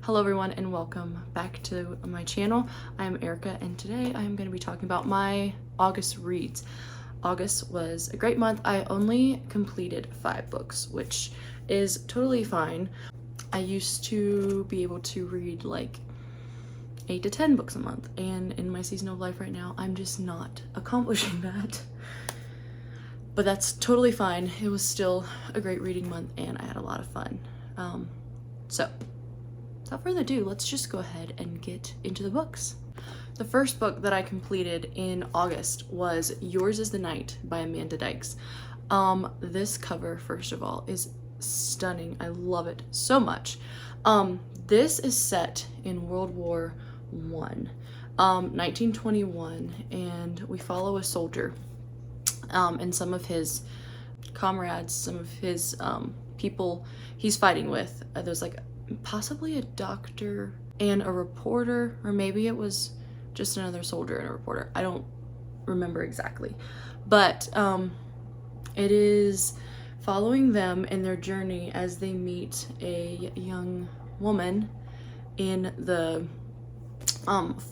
Hello everyone and welcome back to my channel. I'm Erica and today I'm going to be talking about my August reads. August was a great month. I only completed 5 books, which is totally fine. I used to be able to read like 8 to 10 books a month, and in my season of life right now I'm just not accomplishing that. But that's totally fine. It was still a great reading month and I had a lot of fun. So without further ado, let's just go ahead and get into the books. The first book that I completed in August was Yours is the Night by Amanda Dykes. This cover, first of all, is stunning. I love it so much. This is set in World War I, 1921, and we follow a soldier and some of his comrades, some of his people he's fighting with. There's like possibly a doctor and a reporter, or maybe it was just another soldier and a reporter. I don't remember exactly, but it is following them in their journey as they meet a young woman in the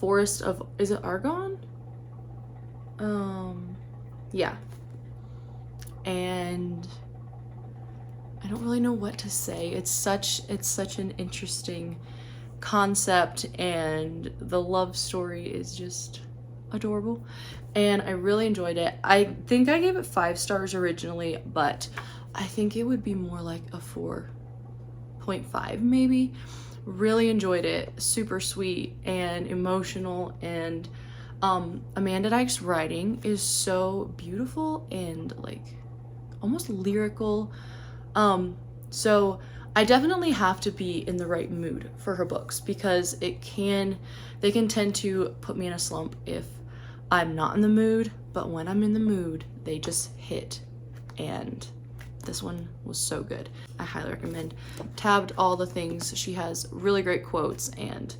forest of, is it Argonne? Yeah. And I don't really know what to say. It's such an interesting concept, and the love story is just adorable, and I really enjoyed it. I think I gave it 5 stars originally, but I think it would be more like a 4.5 maybe. Really enjoyed it. Super sweet and emotional, and Amanda Dykes' writing is so beautiful and like almost lyrical. So I definitely have to be in the right mood for her books, because they can tend to put me in a slump if I'm not in the mood, but when I'm in the mood, they just hit, and this one was so good. I highly recommend. Tabbed all the things. She has really great quotes, and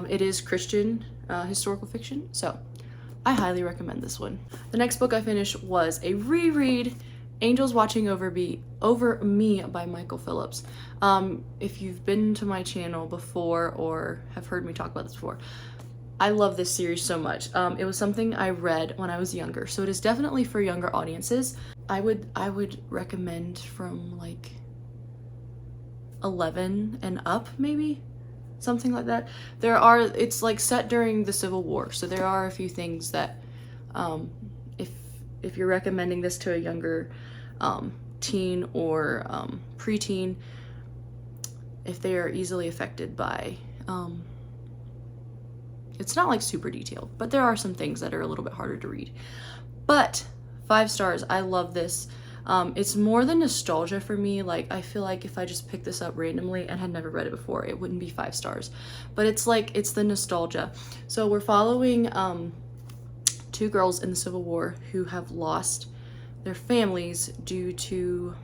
it is Christian historical fiction, so I highly recommend this one. The next book I finished was a reread, Angels Watching Over Me by Michael Phillips. If you've been to my channel before or have heard me talk about this before, I love this series so much. It was something I read when I was younger, so it is definitely for younger audiences. I would recommend from like 11 and up, maybe something like that. It's like set during the Civil War, so there are a few things that if you're recommending this to a younger teen or preteen, if they are easily affected by, it's not like super detailed, but there are some things that are a little bit harder to read. But 5 stars. I love this. It's more than nostalgia for me. Like, I feel like if I just picked this up randomly and had never read it before, it wouldn't be 5 stars. But it's like, it's the nostalgia. So we're following 2 girls in the Civil War who have lost their families due to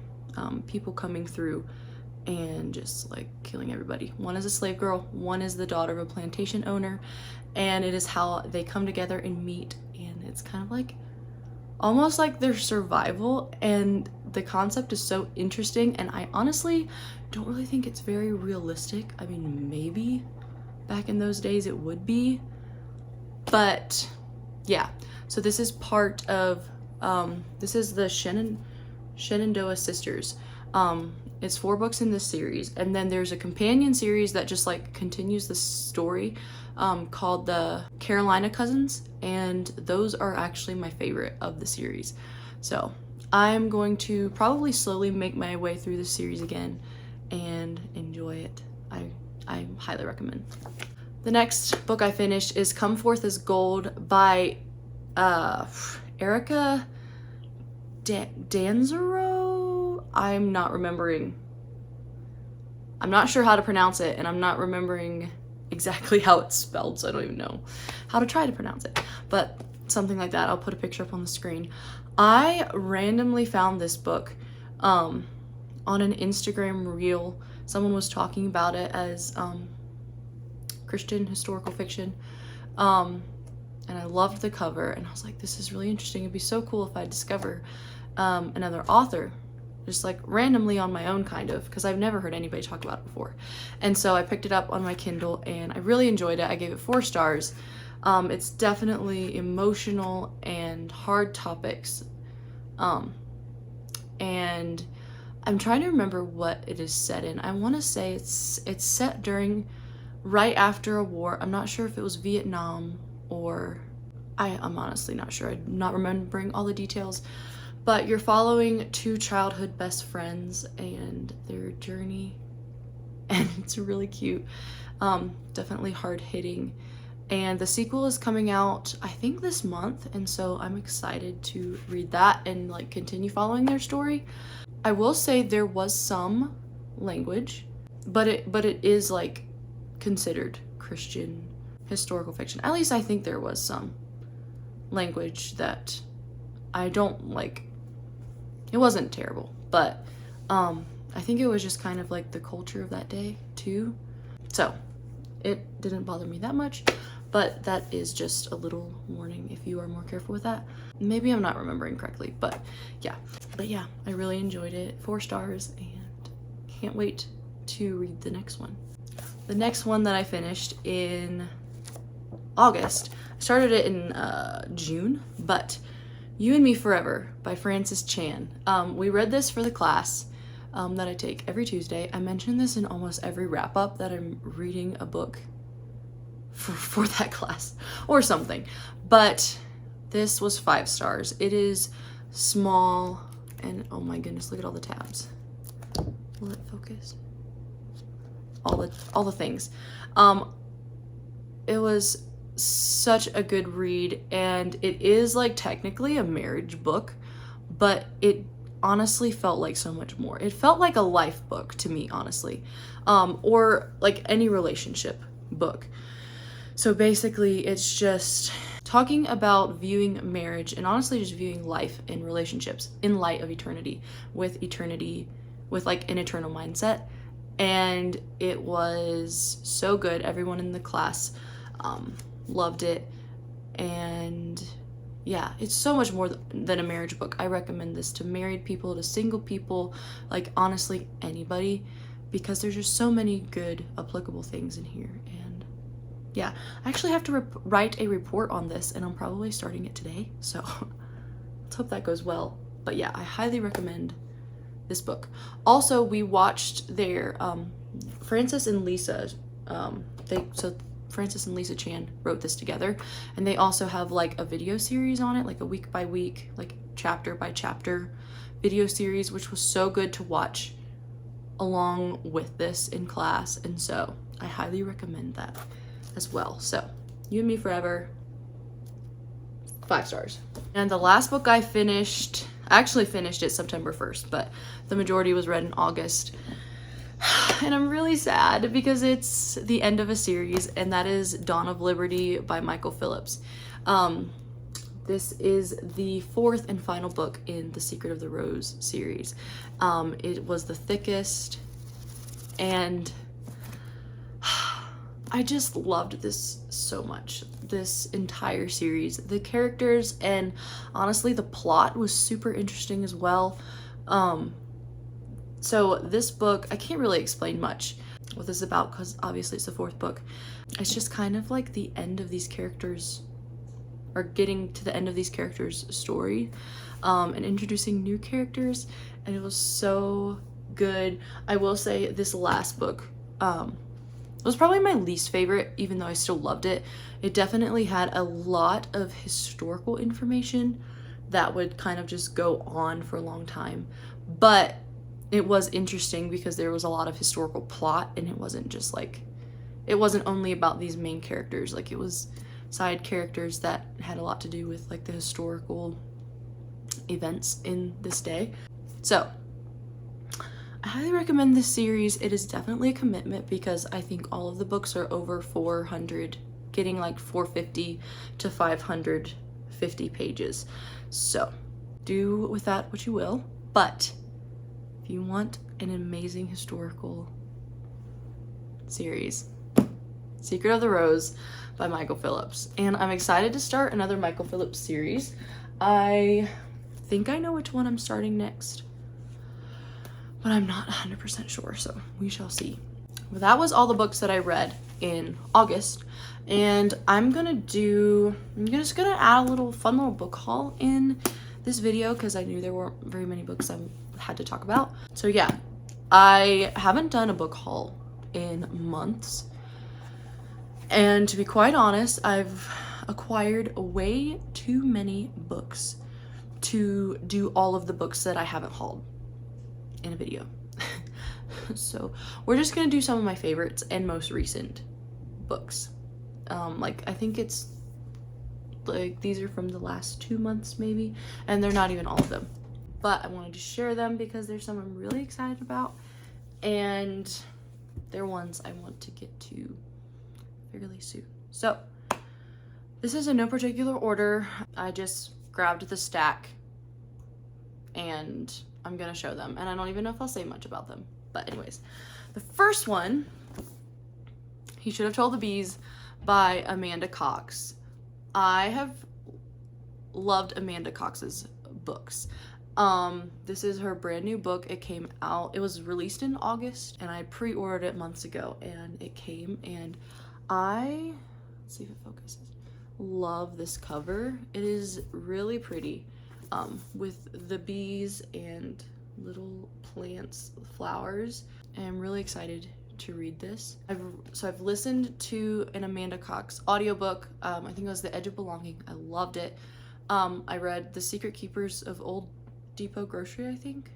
people coming through and just like killing everybody. One is a slave girl, one is the daughter of a plantation owner, and it is how they come together and meet, and it's kind of like almost like their survival, and the concept is so interesting, and I honestly don't really think it's very realistic. I mean, maybe back in those days it would be, but yeah. So this is part of this is the Shenandoah Sisters. It's 4 books in this series, and then there's a companion series that just like continues the story called the Carolina Cousins, and those are actually my favorite of the series. So I'm going to probably slowly make my way through the series again and enjoy it. I highly recommend. The next book I finished is Come Forth as Gold by Erica Danzaro. I'm not sure how to pronounce it, and I'm not remembering exactly how it's spelled, so I don't even know how to try to pronounce it, but something like that. I'll put a picture up on the screen. I randomly found this book on an Instagram reel. Someone was talking about it as Christian historical fiction, and I loved the cover, and I was like, this is really interesting. It'd be so cool if I discover another author just like randomly on my own, kind of, because I've never heard anybody talk about it before. And so I picked it up on my Kindle and I really enjoyed it. I gave it 4 stars. It's definitely emotional and hard topics. And I'm trying to remember what it is set in. I want to say it's set during, right after a war. I'm not sure if it was Vietnam or I'm honestly not sure. I'm not remembering all the details. But you're following 2 childhood best friends and their journey, and it's really cute. Definitely hard-hitting. And the sequel is coming out, I think, this month, and so I'm excited to read that and like continue following their story. I will say there was some language, but it is like considered Christian historical fiction. At least I think there was some language that I don't like. It wasn't terrible, but I think it was just kind of like the culture of that day too. So it didn't bother me that much, but that is just a little warning if you are more careful with that. Maybe I'm not remembering correctly, but yeah, I really enjoyed it. 4 stars, and can't wait to read the next one. The next one that I finished in August, I started it in June, but You and Me Forever by Frances Chan. We read this for the class that I take every Tuesday. I mention this in almost every wrap-up that I'm reading a book for that class or something. But this was 5 stars. It is small and oh my goodness, look at all the tabs. Will it focus? All the things. It was such a good read, and it is like technically a marriage book, but it honestly felt like so much more. It felt like a life book to me, honestly, or like any relationship book. So basically it's just talking about viewing marriage and honestly just viewing life and relationships in light of eternity with like an eternal mindset. And it was so good. Everyone in the class loved it, and yeah, it's so much more than a marriage book. I recommend this to married people, to single people, like honestly anybody, because there's just so many good applicable things in here. And yeah, I actually have to write a report on this, and I'm probably starting it today, so let's hope that goes well. But yeah, I highly recommend this book. Also, we watched their Frances and Lisa Frances and Lisa Chan wrote this together, and they also have like a video series on it, like a week by week, like chapter by chapter video series, which was so good to watch along with this in class. And so I highly recommend that as well. So You and Me Forever, 5 stars. And the last book I actually finished it September 1st, but the majority was read in August. And I'm really sad because it's the end of a series, and that is Dawn of Liberty by Michael Phillips. This is the 4th and final book in the Secret of the Rose series. It was the thickest, and I just loved this so much. This entire series, the characters, and honestly the plot was super interesting as well. So this book, I can't really explain much what this is about because obviously it's the 4th book. It's just kind of like the end of these characters, or getting to the end of these characters' story, and introducing new characters, and it was so good. I will say this last book was probably my least favorite, even though I still loved it. It definitely had a lot of historical information that would kind of just go on for a long time, but it was interesting because there was a lot of historical plot, and it wasn't just like, it wasn't only about these main characters, like it was side characters that had a lot to do with like the historical events in this day. So I highly recommend this series. It is definitely a commitment because I think all of the books are over 400, getting like 450 to 550 pages. So do with that what you will, but if you want an amazing historical series, Secret of the Rose by Michael Phillips. And I'm excited to start another Michael Phillips series. I think I know which one I'm starting next. but I'm not 100% sure, so we shall see. But that was all the books that I read in August, and I'm just gonna add a little fun little book haul in this video because I knew there weren't very many books I had to talk about. So yeah, I haven't done a book haul in months, and to be quite honest, I've acquired way too many books to do all of the books that I haven't hauled in a video. So we're just gonna do some of my favorites and most recent books. Like I think it's like these are from the last 2 months maybe, and they're not even all of them, but I wanted to share them because there's some I'm really excited about, and they're ones I want to get to fairly soon. So this is in no particular order. I just grabbed the stack and I'm gonna show them, and I don't even know if I'll say much about them. But anyways, the first one, He Should Have Told the Bees by Amanda Cox. I have loved Amanda Cox's books. This is her brand new book. It came out, it was released in August, and I pre-ordered it months ago, and it came, and let's see if it focuses, love this cover. It is really pretty, with the bees and little plants, flowers, and I'm really excited to read this. I've listened to an Amanda Cox audiobook. I think it was The Edge of Belonging. I loved it. I read The Secret Keepers of Old Depot Grocery, I think,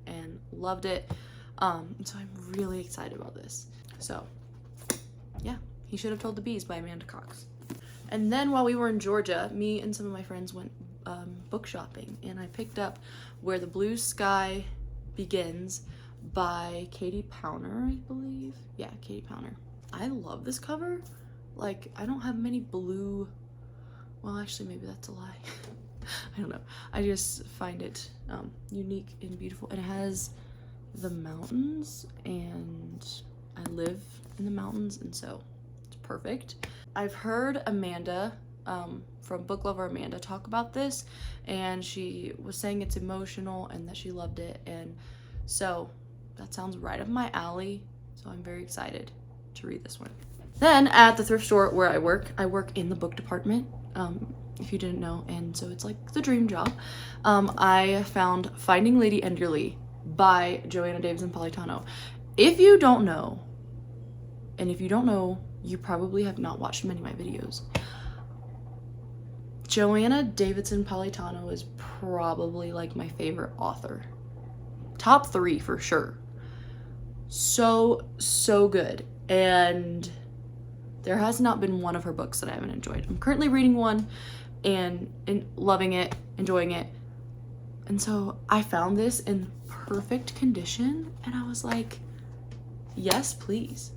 and loved it. So I'm really excited about this. So yeah, He Should Have Told the Bees by Amanda Cox. And then while we were in Georgia, me and some of my friends went book shopping, and I picked up Where the Blue Sky Begins by Katie Powner, I believe. Yeah, Katie Powner. I love this cover. Like, I don't have many blue, well, actually, maybe that's a lie. I don't know. I just find it unique and beautiful. And it has the mountains, and I live in the mountains, and so it's perfect. I've heard Amanda from Book Lover Amanda talk about this, and she was saying it's emotional and that she loved it, and so that sounds right up my alley, so I'm very excited to read this one. Then at the thrift store where I work in the book department, if you didn't know, and so it's like the dream job. I found Finding Lady Enderly by Joanna Davidson Politano. If you don't know, and if you don't know, you probably have not watched many of my videos. Joanna Davidson Politano is probably like my favorite author. Top 3 for sure. So good. And there has not been one of her books that I haven't enjoyed. I'm currently reading one and loving it, enjoying it. And so I found this in perfect condition, and I was like, yes, please.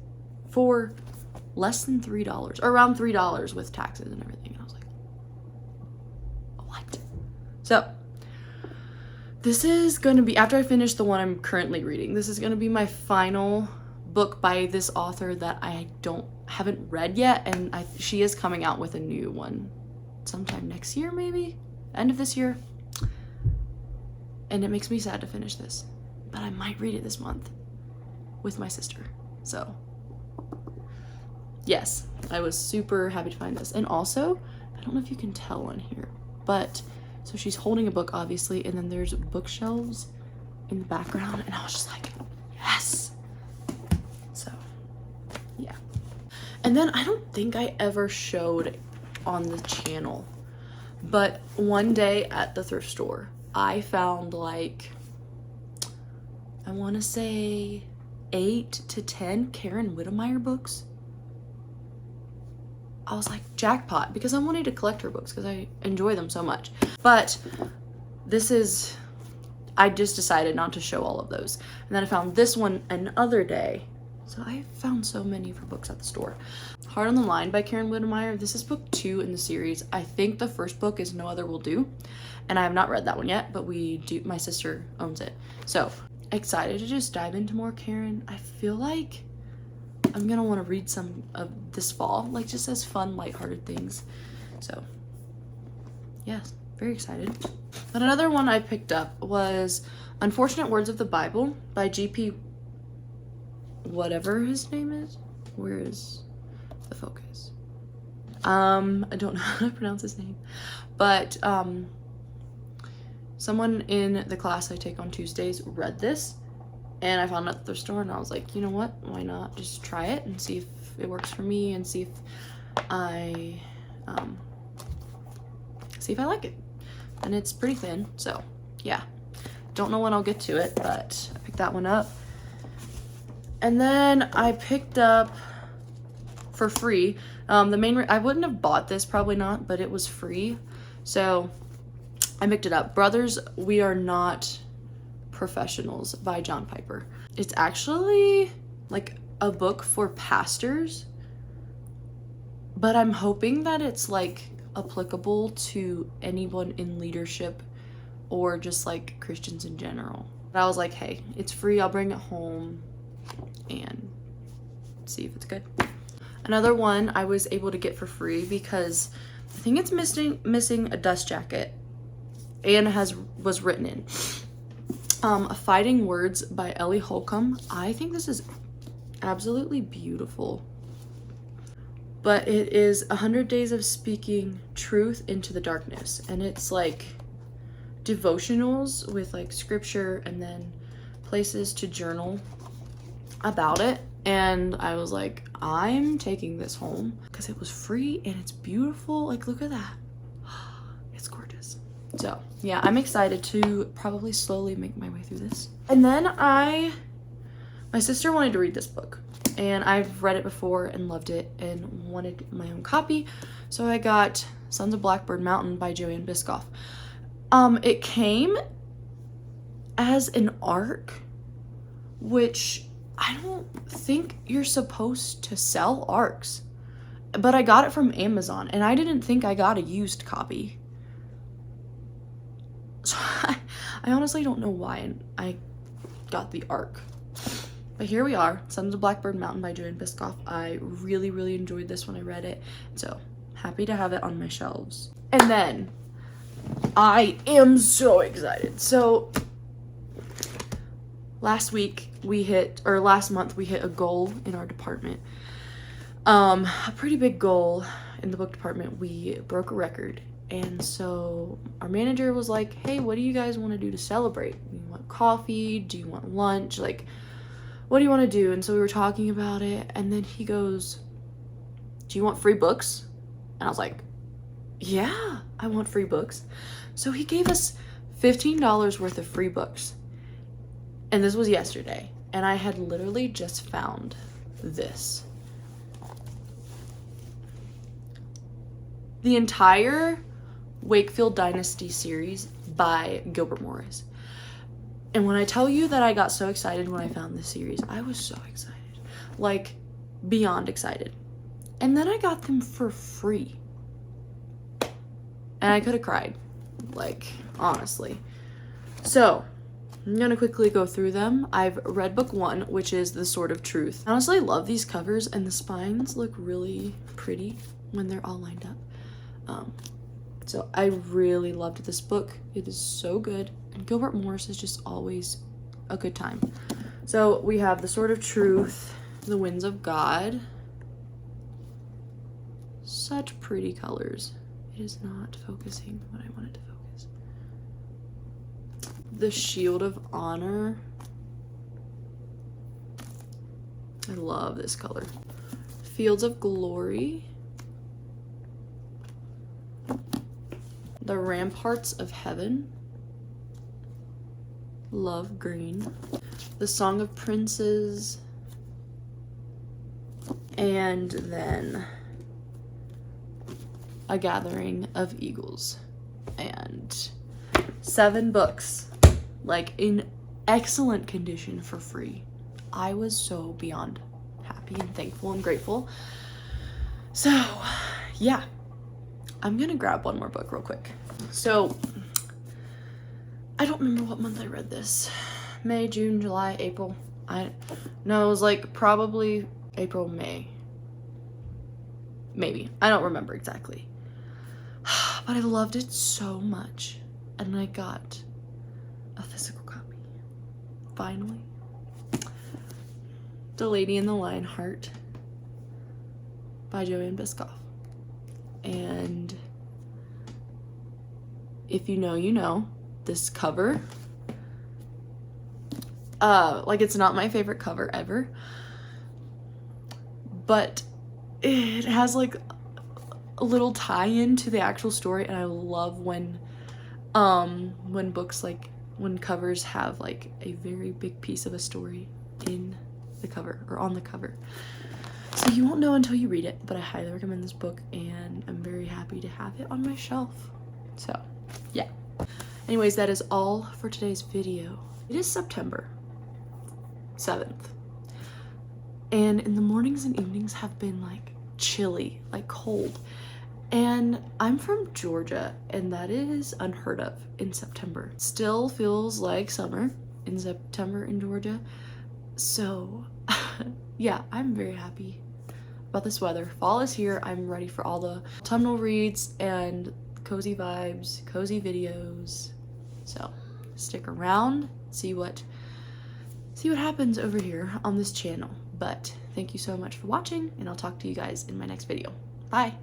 For less than $3, or around $3 with taxes and everything. And I was like, what? So this is going to be, after I finish the one I'm currently reading, this is going to be my final book by this author that I haven't read yet, and she is coming out with a new one sometime next year, maybe end of this year, and it makes me sad to finish this, but I might read it this month with my sister. So yes, I was super happy to find this. And also, I don't know if you can tell on here, but so she's holding a book, obviously, and then there's bookshelves in the background, and I was just like, yes. So yeah. And then I don't think I ever showed on the channel, but one day at the thrift store, I found, like, I want to say 8 to 10 Karen Whittemire books. I was like, jackpot, because I wanted to collect her books because I enjoy them so much. But I just decided not to show all of those. And then I found this one another day. So I found so many of her books at the store. Heart on the Line by Karen Whittemire. This is book 2 in the series. I think the first book is No Other Will Do. And I have not read that one yet, but my sister owns it. So excited to just dive into more Karen. I feel like I'm gonna want to read some of this fall, like just as fun, lighthearted things. So yes, very excited. But another one I picked up was Unfortunate Words of the Bible by G.P. whatever his name is. Where is the focus? I don't know how to pronounce his name, but someone in the class I take on Tuesdays read this, and I found it at the store, and I was like, you know what, why not just try it and see if it works for me, and see if I like it. And it's pretty thin, so yeah. Don't know when I'll get to it, but I picked that one up. And then I picked up for free, I wouldn't have bought this, probably not, but it was free, so I picked it up. Brothers, We Are Not Professionals by John Piper. It's actually like a book for pastors, but I'm hoping that it's like applicable to anyone in leadership or just like Christians in general. But I was like, hey, it's free, I'll bring it home and see if it's good. Another one I was able to get for free because I think it's missing a dust jacket and was written in. Fighting Words by Ellie Holcomb. I think this is absolutely beautiful. But it is 100 Days of Speaking Truth into the Darkness. And it's like devotionals with like scripture and then places to journal about it. And I was like, I'm taking this home because it was free and it's beautiful. Like, look at that. It's gorgeous. So yeah, I'm excited to probably slowly make my way through this. And then my sister wanted to read this book, and I've read it before and loved it and wanted my own copy. So I got Sons of Blackbird Mountain by Joanne Biscoff. It came as an ARC, which I don't think you're supposed to sell ARCs, but I got it from Amazon and I didn't think I got a used copy. So I honestly don't know why I got the ARC. But here we are, Sons of Blackbird Mountain by Joanne Biscoff. I really, really enjoyed this when I read it, so happy to have it on my shelves. And then I am so excited. So last month we hit a goal in our department. A pretty big goal in the book department. We broke a record. And so our manager was like, hey, what do you guys want to do to celebrate? Do you want coffee? Do you want lunch? Like, what do you want to do? And so we were talking about it, and then he goes, do you want free books? And I was like, yeah, I want free books. So he gave us $15 worth of free books. And this was yesterday. And I had literally just found this. The entire Wakefield Dynasty series by Gilbert Morris. And when I tell you that I got so excited when I found this series, I was so excited. Like, beyond excited. And then I got them for free. And I could have cried. Like, honestly. So, I'm gonna quickly go through them. I've read book 1, which is The Sword of Truth. I honestly love these covers, and the spines look really pretty when they're all lined up. So I really loved this book. It is so good. And Gilbert Morris is just always a good time. So we have The Sword of Truth, The Winds of God. Such pretty colors. It is not focusing what I wanted to focus. The Shield of Honor. I love this color. Fields of Glory. The Ramparts of Heaven. Love green. The Song of Princes. And then A Gathering of Eagles. And 7 books, like in excellent condition for free. I was so beyond happy and thankful and grateful. So yeah, I'm gonna grab one more book real quick. So I don't remember what month I read this. May, June, July, April. No, it was like probably April, May. Maybe. I don't remember exactly. But I loved it so much. And I got a physical copy. finally. The Lady in the Lionheart by Joanne Biscoff. And if you know, you know, this cover, like, it's not my favorite cover ever, but it has like a little tie-in to the actual story, and I love when books, like, when covers have like a very big piece of a story in the cover or on the cover. So you won't know until you read it, but I highly recommend this book, and I'm very happy to have it on my shelf. So yeah. Anyways, that is all for today's video. It is September 7th, and in the mornings and evenings have been like chilly, like cold, and I'm from Georgia, and that is unheard of in September. Still feels like summer in September in Georgia, so yeah, I'm very happy about this weather. Fall is here. I'm ready for all the autumnal reads and cozy vibes, cozy videos. So stick around, see what happens over here on this channel. But thank you so much for watching, and I'll talk to you guys in my next video. Bye.